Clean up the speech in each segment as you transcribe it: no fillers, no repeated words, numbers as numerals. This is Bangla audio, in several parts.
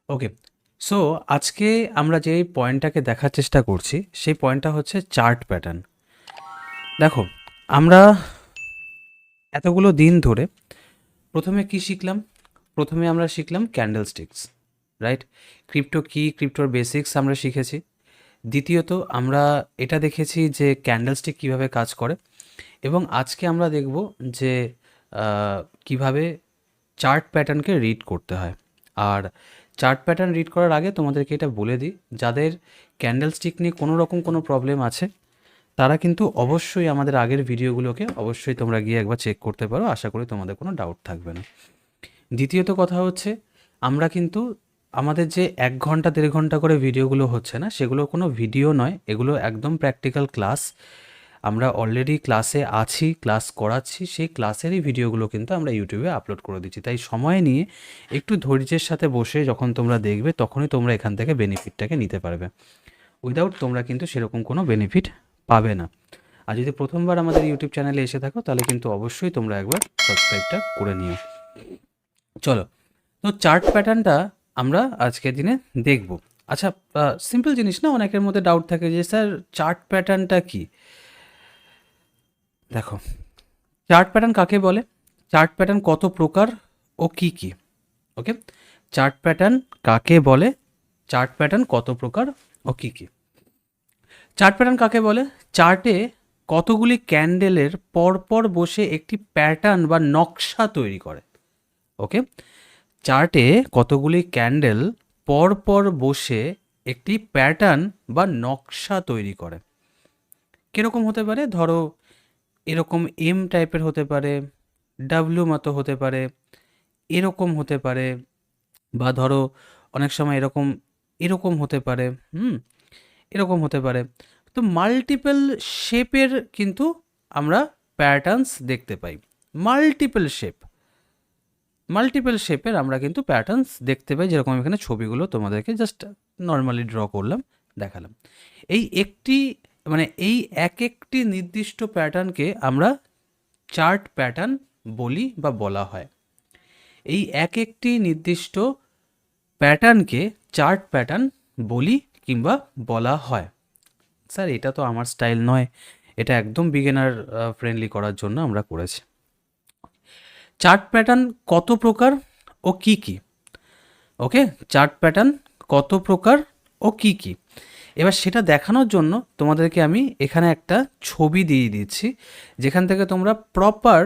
ওকে। সো আজকে আমরা যে পয়েন্টটাকে দেখার চেষ্টা করছি সেই পয়েন্টটা হচ্ছে চার্ট প্যাটার্ন। দেখো, আমরা এতগুলো দিন ধরে প্রথমে কি শিখলাম? প্রথমে আমরা শিখলাম ক্যান্ডেলস্টিক্স, রাইট? ক্রিপ্টো কি, ক্রিপ্টোর বেসিক্স আমরা শিখেছি। দ্বিতীয়ত আমরা এটা দেখেছি যে ক্যান্ডেলস্টিক কিভাবে কাজ করে, এবং আজকে আমরা দেখব যে কিভাবে চার্ট প্যাটার্নকে রিড করতে হয়। আর চার্ট প্যাটার্ন রিড করার আগে তোমাদেরকে এটা বলে দিই, যাদের ক্যান্ডেলস্টিক নিয়ে কোনো রকম কোনো প্রবলেম আছে তারা কিন্তু অবশ্যই আমাদের আগের ভিডিওগুলোকে অবশ্যই তোমরা গিয়ে একবার চেক করতে পারো। আশা করি তোমাদের কোনো ডাউট থাকবে না। দ্বিতীয়ত কথা হচ্ছে, আমরা কিন্তু আমাদের যে 1 ঘন্টা 1.5 ঘন্টা করে ভিডিওগুলো হচ্ছে না, সেগুলো কোনো ভিডিও নয়, এগুলো একদম প্র্যাকটিক্যাল ক্লাস। আমরা অলরেডি ক্লাসে আছি, ক্লাস করাচ্ছি, সেই ক্লাসেরই ভিডিওগুলো কিন্তু আমরা ইউটিউবে আপলোড করে দিচ্ছি। তাই সময় নিয়ে একটু ধৈর্যের সাথে বসে যখন তোমরা দেখবে তখনই তোমরা এখান থেকে বেনিফিটটাকে নিতে পারবে। উইদাউট তোমরা কিন্তু সেরকম কোনো বেনিফিট পাবে না। আর যদি প্রথমবার আমাদের ইউটিউব চ্যানেলে এসে থাকো তাহলে কিন্তু অবশ্যই তোমরা একবার সাবস্ক্রাইবটা করে নিও। চলো, তো চার্ট প্যাটার্নটা আমরা আজকের দিনে দেখব। আচ্ছা, সিম্পল জিনিস না, অনেকের মধ্যে ডাউট থাকে যে স্যার চার্ট প্যাটার্নটা কি। দেখো, চার্ট প্যাটার্ন কাকে বলে, চার্ট প্যাটার্ন কত প্রকার ও কি কি। ওকে, চার্ট প্যাটার্ন কাকে বলে, চার্ট প্যাটার্ন কত প্রকার ও কি কি। চার্ট প্যাটার্ন কাকে বলে? চার্টে কতগুলি ক্যান্ডেলের পরপর বসে একটি প্যাটার্ন বা নকশা তৈরি করে। ওকে, চার্টে কতগুলি ক্যান্ডেল পরপর বসে একটি প্যাটার্ন বা নকশা তৈরি করে। কীরকম হতে পারে? ধরো এরকম এম টাইপের হতে পারে, ডাব্লিউ মতো হতে পারে, এরকম হতে পারে, বা ধরো অনেক সময় এরকম এরকম হতে পারে, এরকম হতে পারে। তো মাল্টিপল শেপের কিন্তু আমরা প্যাটার্নস দেখতে পাই। মাল্টিপল শেপের আমরা কিন্তু প্যাটার্নস দেখতে পাই, যেরকম এখানে ছবিগুলো তোমাদেরকে জাস্ট নর্মালি ড্র করলাম, দেখালাম। এই একটি এই এক একটি নির্দিষ্ট প্যাটার্নকে আমরা চার্ট প্যাটার্ন বলি বা বলা হয়। এই এক একটি নির্দিষ্ট প্যাটার্নকে চার্ট প্যাটার্ন বলি কিংবা বলা হয়। স্যার এটা তো আমার স্টাইল নয়, এটা একদম বিগিনার ফ্রেন্ডলি করার জন্য আমরা করেছি। চার্ট প্যাটার্ন কত প্রকার ও কি কি। ওকে, চার্ট প্যাটার্ন কত প্রকার ও কি কি, এবার সেটা দেখানোর জন্য তোমাদেরকে আমি এখানে একটা ছবি দিয়ে দিচ্ছি, যেখান থেকে তোমরা প্রপার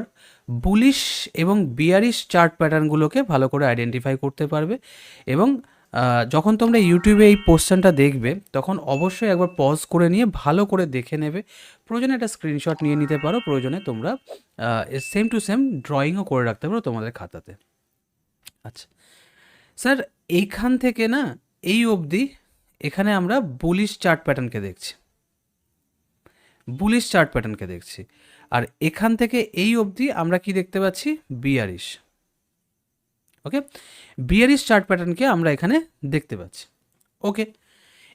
বুলিশ এবং বিয়ারিশ চার্ট প্যাটার্নগুলোকে ভালো করে আইডেন্টিফাই করতে পারবে। এবং যখন তোমরা ইউটিউবে এই পোস্টারটা দেখবে তখন অবশ্যই একবার পজ করে নিয়ে ভালো করে দেখে নেবে। প্রয়োজনে একটা স্ক্রিনশট নিয়ে নিতে পারো, প্রয়োজনে তোমরা সেম টু সেম ড্রয়িংও করে রাখতে পারো তোমাদের খাতাতে। আচ্ছা স্যার, এইখান থেকে না এই অবধি এখানে আমরা বুলিশ চার্ট প্যাটার্নকে দেখছি, আর এখান থেকে এই অবধি আমরা কি দেখতে পাচ্ছি? বিয়ারিশ। ওকে, বিয়ারিশ চার্ট প্যাটার্নকে আমরা এখানে দেখতে পাচ্ছি। ওকে,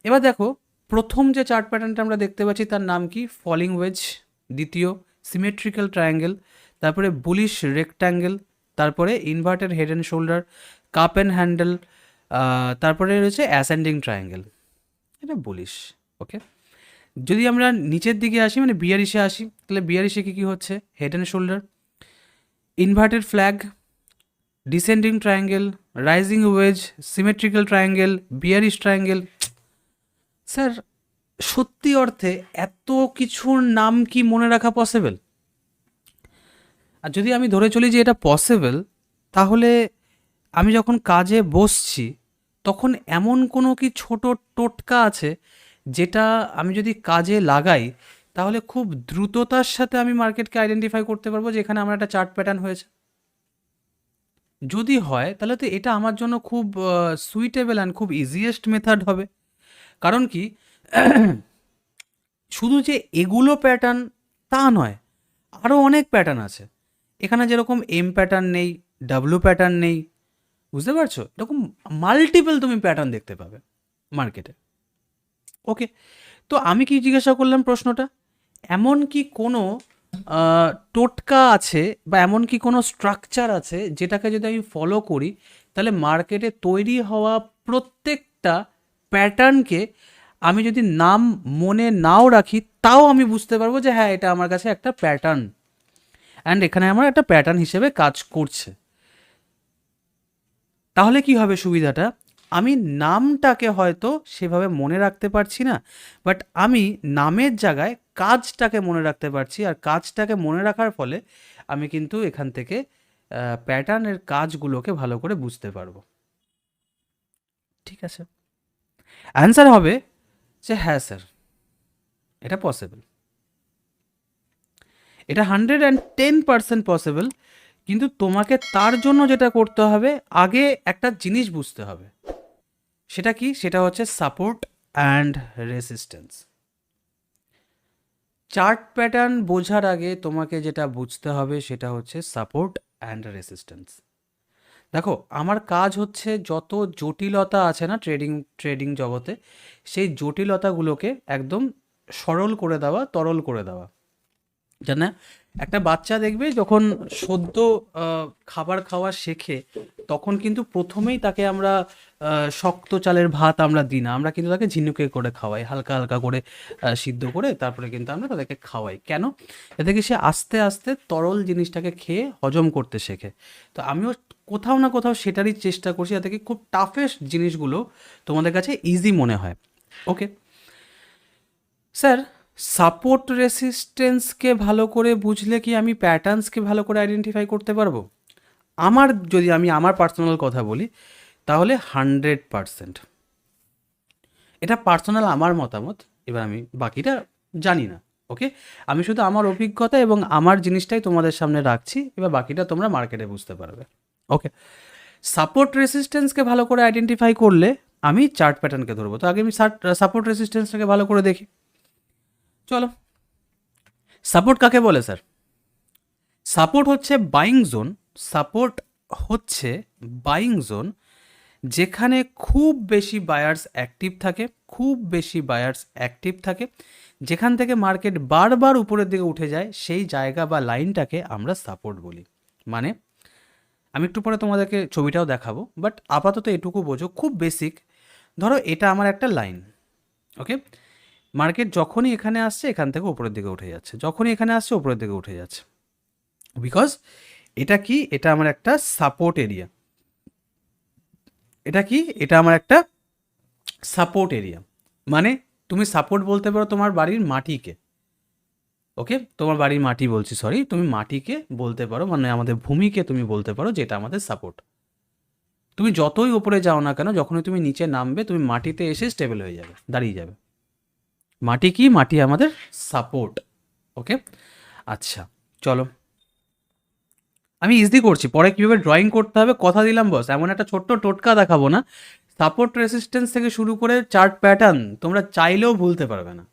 এবার দেখো প্রথম যে চার্ট প্যাটার্নটা আমরা দেখতে পাচ্ছি তার নাম কি? Falling wedge. দ্বিতীয় সিমেট্রিক্যাল ট্রায়াঙ্গেল, তারপরে বুলিশ রেক্ট্যাঙ্গেল, তারপরে inverted head and shoulder, cup and handle, তারপরে রয়েছে অ্যাসেন্ডিং ট্রায়াঙ্গেল। এটা বুলিশ। ওকে, যদি আমরা নিচের দিকে আসি বিয়ারিশে আসি, তাহলে বিয়ারিশে কী কী হচ্ছে? Head and shoulder, inverted flag, descending triangle, rising wedge, symmetrical triangle, bearish triangle. Sir সত্যি অর্থে এত কিছুর নাম কি মনে রাখা পসিবল? আর যদি আমি ধরে চলি যে এটা পসিবল, তাহলে আমি যখন কাজে বসছি তখন এমন কোনো কি ছোট টোটকা আছে যেটা আমি যদি কাজে লাগাই তাহলে খুব দ্রুততার সাথে আমি মার্কেটকে আইডেন্টিফাই করতে পারবো যে এখানে আমার একটা চার্ট প্যাটার্ন হয়েছে? যদি হয় তাহলে তো এটা আমার জন্য খুব সুইটেবল অ্যান্ড খুব ইজিয়েস্ট মেথড হবে। কারণ কি, শুধু যে এগুলো প্যাটার্ন তা নয়, আরও অনেক প্যাটার্ন আছে এখানে। যেরকম এম প্যাটার্ন নেই, ডাব্লু প্যাটার্ন নেই, বুঝতে পারছো? এরকম মাল্টিপল তুমি প্যাটার্ন দেখতে পাবে মার্কেটে। ওকে, তো আমি কি জিজ্ঞাসা করলাম প্রশ্নটা, এমন কি কোনো টোটকা আছে বা এমন কি কোনো স্ট্রাকচার আছে যেটাকে যদি আমি ফলো করি তাহলে মার্কেটে তৈরি হওয়া প্রত্যেকটা প্যাটার্নকে আমি যদি নাম মনে নাও রাখি, তাও আমি বুঝতে পারবো যে হ্যাঁ, এটা আমার কাছে একটা প্যাটার্ন, অ্যান্ড এখানে আমার একটা প্যাটার্ন হিসেবে কাজ করছে। তাহলে কি হবে সুবিধাটা, আমি নামটাকে হয়তো সেভাবে মনে রাখতে পারছি না, বাট আমি নামের জায়গায় কাজটাকে মনে রাখতে পারছি, আর কাজটাকে মনে রাখার ফলে আমি কিন্তু এখান থেকে প্যাটার্নের কাজগুলোকে ভালো করে বুঝতে পারবো। ঠিক আছে, অ্যান্সার হবে যে হ্যাঁ স্যার, এটা পসিবল, এটা 110% পসিবল। কিন্তু তোমাকে তার জন্য যেটা করতে হবে, আগে একটা জিনিস বুঝতে হবে। সেটা কি? সেটা হচ্ছে support and resistance. Chart pattern বোঝার আগে তোমাকে যেটা বুঝতে হবে সেটা হচ্ছে সাপোর্ট অ্যান্ড রেসিস্ট্যান্স। দেখো, আমার কাজ হচ্ছে যত জটিলতা আছে না ট্রেডিং জগতে, সেই জটিলতাগুলোকে একদম সরল করে দেওয়া, তরল করে দেওয়া। জানা, একটা বাচ্চা দেখবে যখন সদ্য খাবার খাওয়া শেখে, তখন কিন্তু প্রথমেই তাকে আমরা শক্ত চালের ভাত আমরা দিই না, আমরা কিন্তু তাকে ঝিনুকে করে খাওয়াই, হালকা হালকা করে সিদ্ধ করে তারপরে কিন্তু আমরা তাদেরকে খাওয়াই। কেন? এতে কি সে আস্তে আস্তে তরল জিনিসটাকে খেয়ে হজম করতে শেখে। তো আমিও কোথাও না কোথাও সেটারই চেষ্টা করছি, যাতে কি খুব টাফেস্ট জিনিসগুলো তোমাদের কাছে ইজি মনে হয়। ওকে স্যার, সাপোর্ট রেসিস্টেন্সকে ভালো করে বুঝলে কি আমি প্যাটার্নসকে ভালো করে আইডেন্টিফাই করতে পারবো? যদি আমি আমার পার্সোনাল কথা বলি, তাহলে 100%। এটা পার্সোনাল আমার মতামত, এবার আমি বাকিটা জানি না। ওকে, আমি শুধু আমার অভিজ্ঞতা এবং আমার জিনিসটাই তোমাদের সামনে রাখছি, এবার বাকিটা তোমরা মার্কেটে বুঝতে পারবে। ওকে, সাপোর্ট রেসিস্টেন্সকে ভালো করে আইডেন্টিফাই করলে আমি চার্ট প্যাটার্নকে ধরবো। তো আগে আমি সাপোর্ট রেসিস্টেন্সটাকে ভালো করে দেখি। চলো, সাপোর্ট কাকে বলে স্যার? সাপোর্ট হচ্ছে বাইং জোন। সাপোর্ট হচ্ছে বাইং জোন যেখানে খুব বেশি বায়ার্স অ্যাক্টিভ থাকে, খুব বেশি বায়ার্স অ্যাক্টিভ থাকে, যেখান থেকে মার্কেট বারবার উপরের দিকে উঠে যায়, সেই জায়গা বা লাইনটাকে আমরা সাপোর্ট বলি। মানে আমি একটু পরে তোমাদেরকে ছবিটাও দেখাবো, বাট আপাতত এটুকু বোঝো, খুব বেসিক। ধরো এটা আমার একটা লাইন। ওকে, মার্কেট যখনই এখানে আসছে এখান থেকে উপরের দিকে উঠে যাচ্ছে, যখনই এখানে আসছে উপরের দিকে উঠে যাচ্ছে, বিকজ এটা কি, এটা আমার একটা সাপোর্ট এরিয়া। এটা কি, এটা আমার একটা সাপোর্ট এরিয়া। মানে তুমি সাপোর্ট বলতে পারো তোমার বাড়ির মাটিকে। ওকে, তোমার বাড়ির মাটি বলছি, সরি, তুমি মাটিকে বলতে পারো, মানে আমাদের ভূমিকে তুমি বলতে পারো যেটা আমাদের সাপোর্ট। তুমি যতই উপরে যাও না কেন, যখনই তুমি নিচে নামবে, তুমি মাটিতে এসে স্টেবল হয়ে যাবে, দাঁড়িয়ে যাবে। মাটি কি? মাটি আমাদের সাপোর্ট। ওকে, আচ্ছা চলো, আমি ইজি করছি, পরে কীভাবে ড্রয়িং করতে হবে কথা দিলাম বস, এমন একটা ছোট্ট টোটকা দেখাবো না, সাপোর্ট রেসিস্ট্যান্স থেকে শুরু করে চার্ট প্যাটার্ন তোমরা চাইলেও ভুলতে পারবে না।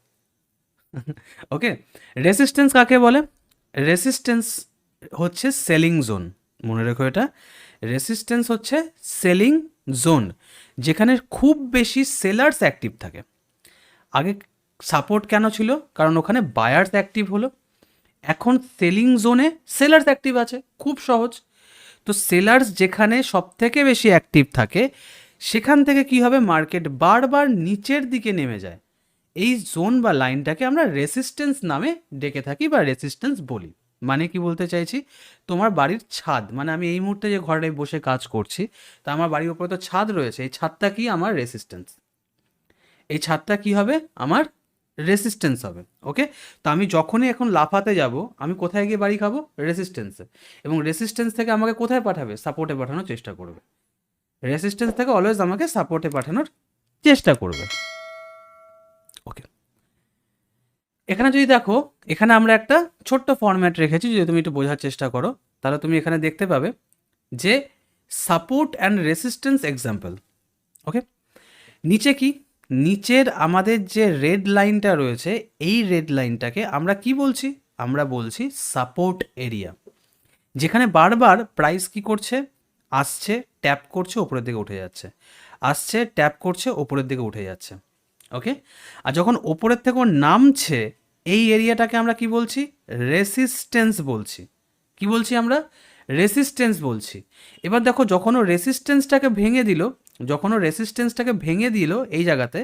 ওকে, রেসিস্ট্যান্স কাকে বলে? রেসিস্ট্যান্স হচ্ছে সেলিং জোন, মনে রেখো এটা। রেসিস্ট্যান্স হচ্ছে সেলিং জোন, যেখানে খুব বেশি সেলার্স অ্যাক্টিভ থাকে। আগে সাপোর্ট কেন ছিল? কারণ ওখানে বায়ার্স অ্যাক্টিভ হলো। এখন সেলিং জোনে সেলার্স অ্যাক্টিভ আছে, খুব সহজ। তো সেলার্স যেখানে সব থেকে বেশি অ্যাক্টিভ থাকে, সেখান থেকে কি হবে, মার্কেট বারবার নিচের দিকে নেমে যায়। এই জোন বা লাইনটাকে আমরা রেসিস্ট্যান্স নামে ডেকে থাকি বা রেসিস্ট্যান্স বলি। মানে কি বলতে চাইছি, তোমার বাড়ির ছাদ, মানে আমি এই মুহূর্তে যে ঘরে বসে কাজ করছি, তা আমার বাড়ির উপরে তো ছাদ রয়েছে, এই ছাদটা কি আমার রেসিস্ট্যান্স। এই ছাদটা কি হবে, আমার রেসিস্ট্যান্স হবে। ওকে, তো আমি যখনই এখন লাফাতে যাব, আমি কোথায় গিয়ে বাড়ি খাবো? রেসিস্ট্যান্সে। এবং রেসিস্ট্যান্স থেকে আমাকে কোথায় পাঠাবে? সাপোর্টে পাঠানোর চেষ্টা করবে। রেসিস্ট্যান্স থেকে অলওয়েজ আমাকে সাপোর্টে পাঠানোর চেষ্টা করবে। ওকে, এখানে যদি দেখো, এখানে আমরা একটা ছোট্ট ফরম্যাট রেখেছি, যদি তুমি একটু বোঝার চেষ্টা করো, তাহলে তুমি এখানে দেখতে পাবে যে সাপোর্ট অ্যান্ড রেসিস্ট্যান্স এক্সাম্পল। ওকে, নিচে কি, নিচের আমাদের যে রেড লাইনটা রয়েছে, এই রেড লাইনটাকে আমরা কি বলছি? আমরা বলছি সাপোর্ট এরিয়া, যেখানে বারবার প্রাইস কি করছে, আসছে, ট্যাপ করছে, ওপরের দিকে উঠে যাচ্ছে, আসছে, ট্যাপ করছে, ওপরের দিকে উঠে যাচ্ছে। ওকে, আর যখন ওপরের থেকে নামছে, এই এরিয়াটাকে আমরা কি বলছি? রেসিস্ট্যান্স বলছি। কি বলছি আমরা? রেসিস্টেন্স বলছি। এবার দেখো যখন ও রেসিস্টেন্সটাকে ভেঙে দিল এই জায়গাতে,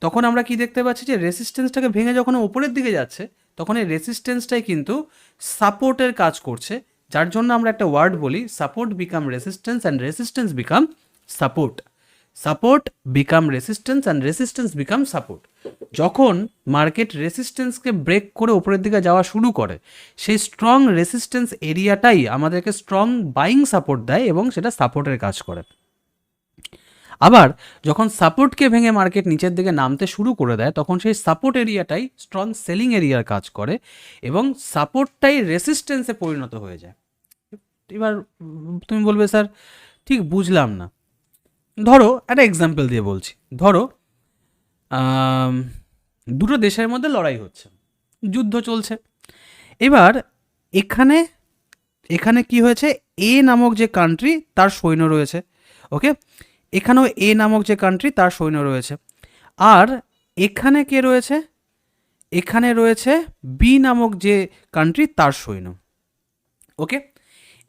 তখন আমরা কি দেখতে পাচ্ছি যে রেসিস্টেন্সটাকে ভেঙে যখন ও ওপরের দিকে যাচ্ছে, তখন এই রেসিস্টেন্সটাই কিন্তু সাপোর্টের কাজ করছে, যার জন্য আমরা একটা ওয়ার্ড বলি support become resistance and resistance become support. Support become resistance and resistance become support. যখন মার্কেট রেসিস্টেন্সকে ব্রেক করে ওপরের দিকে যাওয়া শুরু করে, সেই স্ট্রং রেসিস্টেন্স এরিয়াটাই আমাদেরকে স্ট্রং বাইং সাপোর্ট দেয় এবং সেটা সাপোর্টের কাজ করে। আবার যখন সাপোর্টকে ভেঙে মার্কেট নিচের দিকে নামতে শুরু করে দেয়, তখন সেই সাপোর্ট এরিয়াটাই স্ট্রং সেলিং এরিয়ার কাজ করে এবং সাপোর্টটাই রেসিস্টেন্সে পরিণত হয়ে যায়। এবার তুমি বলবে স্যার ঠিক বুঝলাম না। ধরো একটা এক্সাম্পল দিয়ে বলছি। ধরো দুটো দেশের মধ্যে লড়াই হচ্ছে, যুদ্ধ চলছে। এবার এখানে এখানে কি হয়েছে, এ নামক যে কান্ট্রি তার সৈন্য রয়েছে, ওকে, এখানেও এ নামক যে কান্ট্রি তার সৈন্য রয়েছে, আর এখানে কে রয়েছে, এখানে রয়েছে বি নামক যে কান্ট্রি তার সৈন্য, ওকে।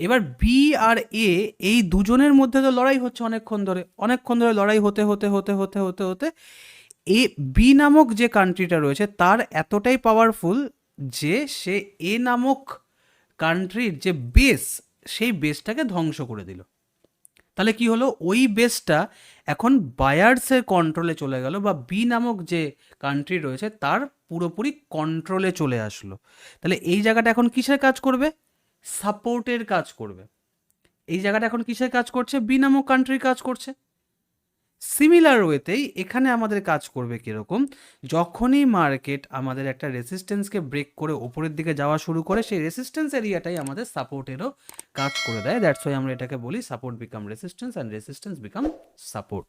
এবার বি আর এ এই দুজনের মধ্যে তো লড়াই হচ্ছে অনেকক্ষণ ধরে লড়াই হতে হতে হতে হতে হতে হতে এ বি নামক যে কান্ট্রিটা রয়েছে তার এতটাই পাওয়ারফুল যে সে এ নামক কান্ট্রির যে বেস, সেই বেসটাকে ধ্বংস করে দিল। তাহলে কি হলো, ওই বেসটা এখন বায়ার্সের কন্ট্রোলে চলে গেল, বা বি নামক যে কান্ট্রি রয়েছে তার পুরোপুরি কন্ট্রোলে চলে আসলো। তাহলে এই জায়গাটা এখন কিসের কাজ করবে, সাপোর্টের কাজ করবে। এই জায়গাটা এখন কিসের কাজ করছে, বি নামক কান্ট্রির কাজ করছে। সিমিলার ওয়েতেই এখানে আমাদের কাজ করবে কীরকম, যখনই মার্কেট আমাদের একটা রেসিস্টেন্সকে ব্রেক করে ওপরের দিকে যাওয়া শুরু করে, সেই রেসিস্টেন্স এরিয়াটাই আমাদের সাপোর্টেরও কাজ করে দেয়। দ্যাটস ওয়াই আমরা এটাকে বলি support become resistance and resistance become support.